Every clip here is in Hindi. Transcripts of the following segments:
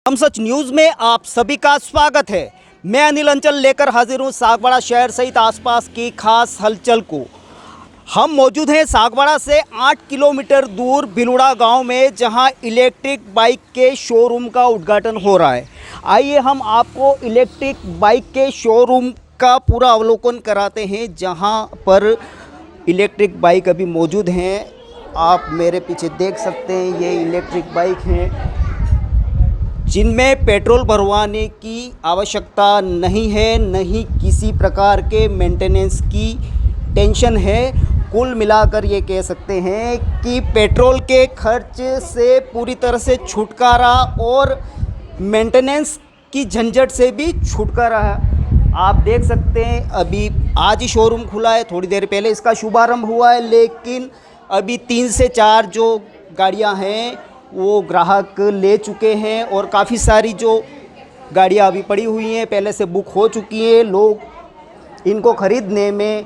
हम सच न्यूज़ में आप सभी का स्वागत है। मैं अनिल अंचल लेकर हाजिर हूँ सागवाड़ा शहर सहित आसपास की खास हलचल को। हम मौजूद हैं सागवाड़ा से 8 किलोमीटर दूर भिलुड़ा गांव में, जहां इलेक्ट्रिक बाइक के शोरूम का उद्घाटन हो रहा है। आइए हम आपको इलेक्ट्रिक बाइक के शोरूम का पूरा अवलोकन कराते हैं, जहां पर इलेक्ट्रिक बाइक अभी मौजूद हैं। आप मेरे पीछे देख सकते हैं, ये इलेक्ट्रिक बाइक हैं जिनमें पेट्रोल भरवाने की आवश्यकता नहीं है, नहीं किसी प्रकार के मेंटेनेंस की टेंशन है। कुल मिलाकर ये कह सकते हैं कि पेट्रोल के खर्च से पूरी तरह से छुटकारा और मेंटेनेंस की झंझट से भी छुटकारा है। आप देख सकते हैं अभी आज ही शोरूम खुला है, थोड़ी देर पहले इसका शुभारंभ हुआ है, लेकिन अभी 3 से 4 जो गाड़ियां हैं वो ग्राहक ले चुके हैं और काफ़ी सारी जो गाड़ियां अभी पड़ी हुई हैं पहले से बुक हो चुकी हैं। लोग इनको ख़रीदने में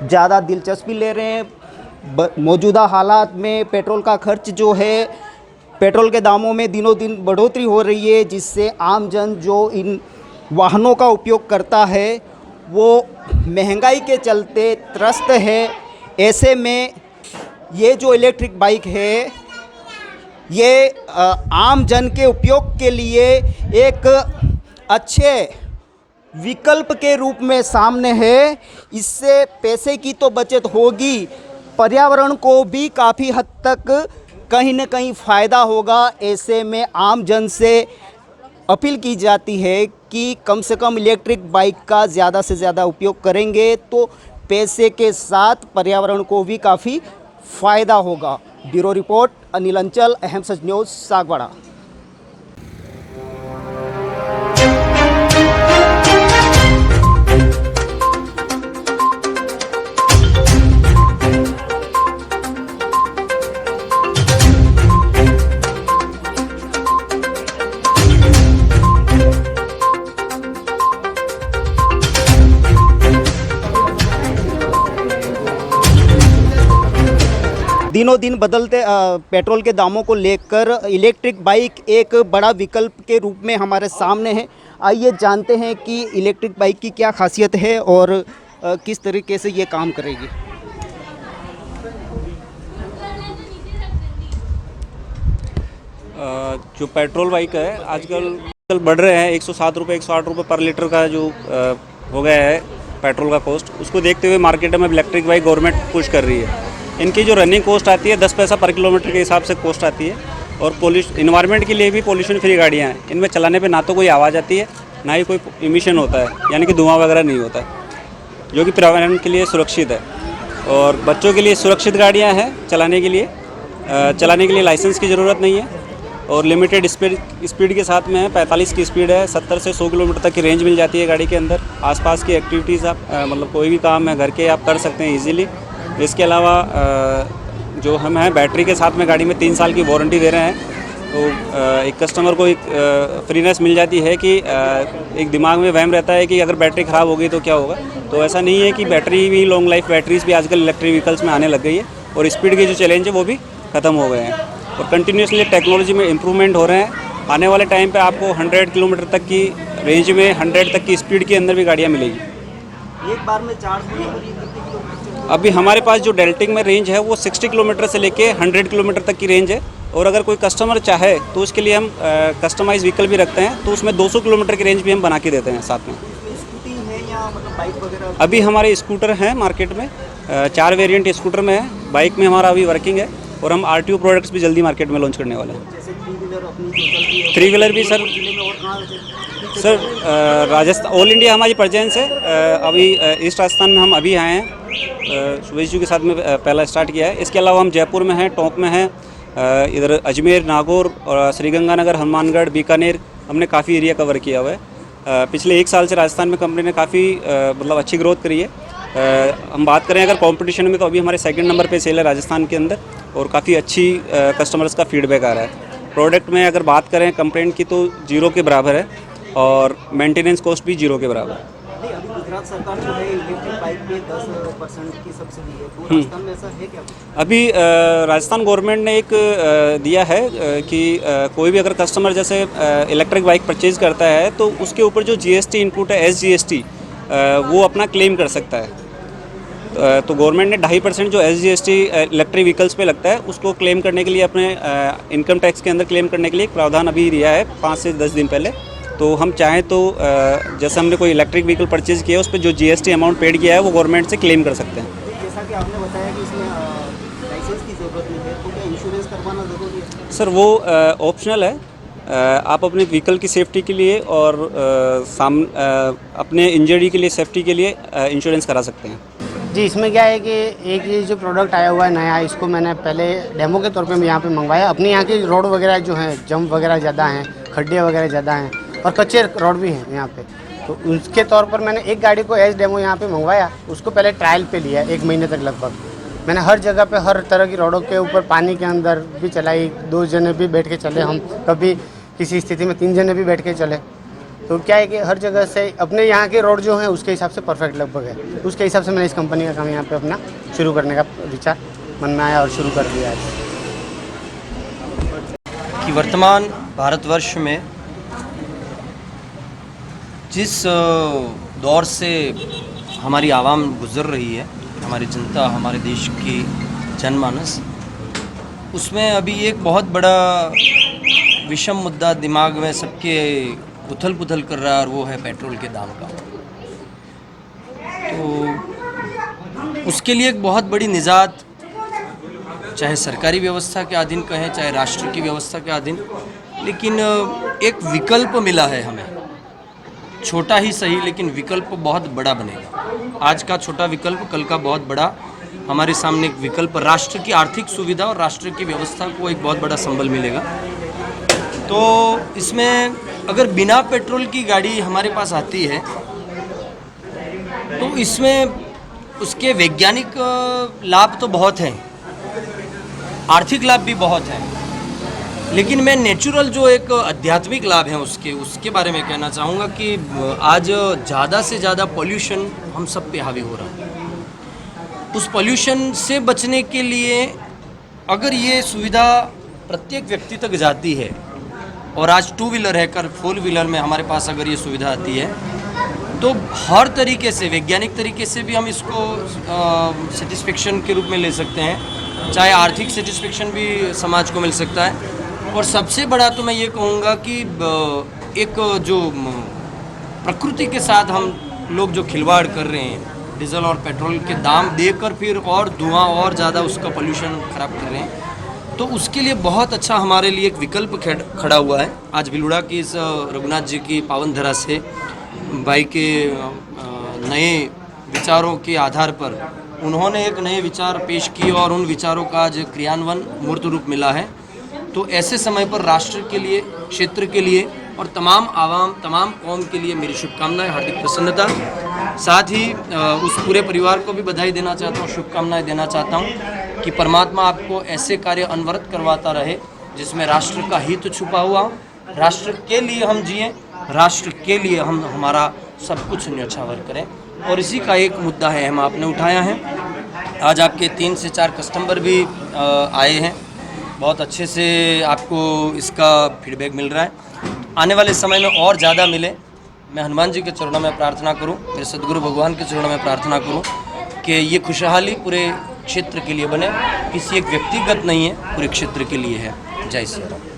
ज़्यादा दिलचस्पी ले रहे हैं। मौजूदा हालात में पेट्रोल का खर्च जो है, पेट्रोल के दामों में दिनों दिन बढ़ोतरी हो रही है, जिससे आम जन जो इन वाहनों का उपयोग करता है वो महंगाई के चलते त्रस्त है। ऐसे में ये जो इलेक्ट्रिक बाइक है ये आम जन के उपयोग के लिए एक अच्छे विकल्प के रूप में सामने है। इससे पैसे की तो बचत होगी, पर्यावरण को भी काफ़ी हद तक कहीं न कहीं फ़ायदा होगा। ऐसे में आम जन से अपील की जाती है कि कम से कम इलेक्ट्रिक बाइक का ज़्यादा से ज़्यादा उपयोग करेंगे तो पैसे के साथ पर्यावरण को भी काफ़ी फ़ायदा होगा। ब्यूरो रिपोर्ट अनिल अंचल, अहम सच न्यूज़, सागवाड़ा। दिनों दिन बदलते पेट्रोल के दामों को लेकर इलेक्ट्रिक बाइक एक बड़ा विकल्प के रूप में हमारे सामने है। आइए जानते हैं कि इलेक्ट्रिक बाइक की क्या खासियत है और किस तरीके से ये काम करेगी। जो पेट्रोल बाइक है आजकल बढ़ रहे हैं, 107 रुपये 108 रुपये पर लीटर का जो हो गया है पेट्रोल का कॉस्ट, उसको देखते हुए मार्केट में इलेक्ट्रिक बाइक गवर्नमेंट पुश कर रही है। इनकी जो रनिंग कॉस्ट आती है 10 पैसा पर किलोमीटर के हिसाब से कॉस्ट आती है और इन्वायरमेंट के लिए भी पॉल्यूशन फ्री गाड़ियाँ हैं। इनमें चलाने पे ना तो कोई आवाज़ आती है, ना ही कोई इमिशन होता है, यानी कि धुआं वगैरह नहीं होता है, जो कि पर्यावरण के लिए सुरक्षित है। और बच्चों के लिए सुरक्षित गाड़ियाँ हैं चलाने के लिए लाइसेंस की ज़रूरत नहीं है और लिमिटेड स्पीड के साथ में है। 45 की स्पीड है, 70 से 100 किलोमीटर तक की रेंज मिल जाती है गाड़ी के अंदर। आसपास की एक्टिविटीज़ आप मतलब कोई भी काम है घर के आप कर सकते हैं ईजिली। इसके अलावा जो हम हैं बैटरी के साथ में गाड़ी में 3 साल की वारंटी दे रहे हैं, तो एक कस्टमर को एक फ्रीनेस मिल जाती है कि एक दिमाग में वहम रहता है कि अगर बैटरी ख़राब हो गई तो क्या होगा। तो ऐसा नहीं है कि बैटरी भी लॉन्ग लाइफ बैटरीज भी आजकल इलेक्ट्रिक व्हीकल्स में आने लग गई है और स्पीड के जो चैलेंज है वो भी ख़त्म हो गए हैं और कंटिन्यूसली टेक्नोलॉजी में इम्प्रूवमेंट हो रहे हैं। आने वाले टाइम पे आपको 100 किलोमीटर तक की रेंज में 100 तक की स्पीड के अंदर भी गाड़ियाँ मिलेगी। एक बार में चार्ज होने पर ये कितने किलोमीटर? अभी हमारे पास जो डेल्टिंग में रेंज है वो 60 किलोमीटर से लेके 100 किलोमीटर तक की रेंज है और अगर कोई कस्टमर चाहे तो उसके लिए हम कस्टमाइज व्हीकल भी रखते हैं, तो उसमें 200 किलोमीटर की रेंज भी हम बना के देते हैं साथ में। स्कूटी है या मतलब बाइक वगैरह? अभी हमारे स्कूटर हैं मार्केट में, 4 वेरिएंट स्कूटर में है। बाइक में हमारा अभी वर्किंग है और हम RTO प्रोडक्ट्स भी जल्दी मार्केट में लॉन्च करने वाले हैं। जैसे 3 व्हीलर अपनी जो चलती है, 3 व्हीलर भी सर जिले में और कहाँ से? सर राजस्थान ऑल इंडिया हमारी प्रेजेंस है। अभी ईस्ट राजस्थान में हम अभी आए हैं, सुबह जी के साथ में पहला स्टार्ट किया है। इसके अलावा हम जयपुर में हैं, टोंक में हैं, इधर अजमेर, नागौर और श्रीगंगानगर, हनुमानगढ़, बीकानेर, हमने काफ़ी एरिया कवर किया हुआ है पिछले 1 साल से राजस्थान में कंपनी ने काफ़ी मतलब अच्छी ग्रोथ करी है। हम बात करें अगर कंपटीशन में तो अभी हमारे सेकंड नंबर पे सेल है राजस्थान के अंदर और काफ़ी अच्छी कस्टमर्स का फीडबैक आ रहा है। प्रोडक्ट में अगर बात करें कंप्लेंट की तो 0 के बराबर है और मेंटेनेंस कॉस्ट भी 0 के बराबर है। नहीं, अभी गुजरात सरकार जो है इलेक्ट्रिक बाइक पे 10% की सब्सिडी है, तो राजस्थान में ऐसा है क्या? अभी राजस्थान गवर्नमेंट ने एक दिया है कि कोई भी अगर कस्टमर जैसे इलेक्ट्रिक बाइक परचेज करता है तो उसके ऊपर जो जीएसटी इनपुट है SGST वो अपना क्लेम कर सकता है। तो गवर्नमेंट ने 2.5% जो SGST इलेक्ट्रिक व्हीकल्स पे लगता है उसको क्लेम करने के लिए अपने इनकम टैक्स के अंदर क्लेम करने के लिए एक प्रावधान अभी दिया है 5 से 10 दिन पहले। तो हम चाहें तो जैसे हमने कोई इलेक्ट्रिक व्हीकल परचेज किया है उस पर जो GST अमाउंट पेड किया है वो गवर्नमेंट से क्लेम कर सकते हैं। जैसा कि आपने बताया कि इसमें लाइसेंस की ज़रूरत नहीं है, तो क्या इंश्योरेंस करवाना ज़रूरी है? सर वो ऑप्शनल है। आप अपने व्हीकल की सेफ्टी के लिए और अपने इंजरी के लिए सेफ्टी के लिए इंश्योरेंस करा सकते हैं। जी, इसमें क्या है कि एक ये जो प्रोडक्ट आया हुआ है नया, इसको मैंने पहले डेमो के तौर पे मैं यहाँ पे मंगवाया। अपने यहाँ की रोड वगैरह जो हैं, जंप वगैरह ज़्यादा हैं, खड्डे वगैरह ज़्यादा हैं और कच्चे रोड भी हैं यहाँ पे। तो उसके तौर पर मैंने एक गाड़ी को एज डेमो यहाँ पे मंगवाया। उसको पहले ट्रायल पे लिया 1 महीने तक लगभग। मैंने हर जगह पे हर तरह की रोडों के ऊपर पानी के अंदर भी चलाई, 2 जने भी बैठ के चले हम, कभी किसी स्थिति में 3 जने भी बैठ के चले। तो क्या है कि हर जगह से अपने यहाँ के रोड जो हैं उसके हिसाब से परफेक्ट लगभग है। उसके हिसाब से मैंने इस कंपनी का काम यहाँ पे अपना शुरू करने का विचार मन में आया और शुरू कर दिया है। कि वर्तमान भारतवर्ष में जिस दौर से हमारी आवाम गुज़र रही है, हमारी जनता, हमारे देश की जनमानस, उसमें अभी एक बहुत बड़ा विषम मुद्दा दिमाग में सबके उथल पुथल कर रहा है और वो है पेट्रोल के दाम का। तो उसके लिए एक बहुत बड़ी निजात, चाहे सरकारी व्यवस्था के अधीन कहें, चाहे राष्ट्र की व्यवस्था के अधीन, लेकिन एक विकल्प मिला है हमें, छोटा ही सही लेकिन विकल्प बहुत बड़ा बनेगा। आज का छोटा विकल्प कल का बहुत बड़ा हमारे सामने एक विकल्प, राष्ट्र की आर्थिक सुविधा और राष्ट्र की व्यवस्था को एक बहुत बड़ा संबल मिलेगा। तो इसमें अगर बिना पेट्रोल की गाड़ी हमारे पास आती है तो इसमें उसके वैज्ञानिक लाभ तो बहुत हैं, आर्थिक लाभ भी बहुत हैं, लेकिन मैं नेचुरल जो एक आध्यात्मिक लाभ है उसके बारे में कहना चाहूँगा कि आज ज़्यादा से ज़्यादा पॉल्यूशन हम सब पे हावी हो रहा है। उस पॉल्यूशन से बचने के लिए अगर ये सुविधा प्रत्येक व्यक्ति तक जाती है और आज 2 व्हीलर है कर 4 व्हीलर में हमारे पास अगर ये सुविधा आती है तो हर तरीके से, वैज्ञानिक तरीके से भी हम इसको सेटिस्फेक्शन के रूप में ले सकते हैं, चाहे आर्थिक सेटिस्फेक्शन भी समाज को मिल सकता है। और सबसे बड़ा तो मैं ये कहूँगा कि एक जो प्रकृति के साथ हम लोग जो खिलवाड़ कर रहे हैं, डीजल और पेट्रोल के दाम देकर फिर और धुआं और ज़्यादा उसका पोल्यूशन ख़राब कर रहे हैं, तो उसके लिए बहुत अच्छा हमारे लिए एक विकल्प खड़ा हुआ है। आज भिलुड़ा की इस रघुनाथ जी की पावन धरा से भाई के नए विचारों के आधार पर उन्होंने एक नए विचार पेश किए और उन विचारों का आज क्रियान्वयन मूर्त रूप मिला है। तो ऐसे समय पर राष्ट्र के लिए, क्षेत्र के लिए और तमाम आवाम, तमाम कौम के लिए मेरी शुभकामनाएं, हार्दिक प्रसन्नता। साथ ही उस पूरे परिवार को भी बधाई देना चाहता हूँ, शुभकामनाएं देना चाहता हूँ कि परमात्मा आपको ऐसे कार्य अनवरत करवाता रहे जिसमें राष्ट्र का हित छुपा हुआ हो, राष्ट्र के लिए हम जिएं, राष्ट्र के लिए हम हमारा सब कुछ न्यौछावर करें। और इसी का एक मुद्दा है हम आपने उठाया है। आज आपके 3 से 4 कस्टमर भी आए हैं, बहुत अच्छे से आपको इसका फीडबैक मिल रहा है। आने वाले समय में और ज़्यादा मिले। मैं हनुमान जी के चरणों में प्रार्थना करूं, मेरे सदगुरु भगवान के चरणों में प्रार्थना करूं कि ये खुशहाली पूरे क्षेत्र के लिए बने, किसी एक व्यक्तिगत नहीं है, पूरे क्षेत्र के लिए है। जय श्री राम।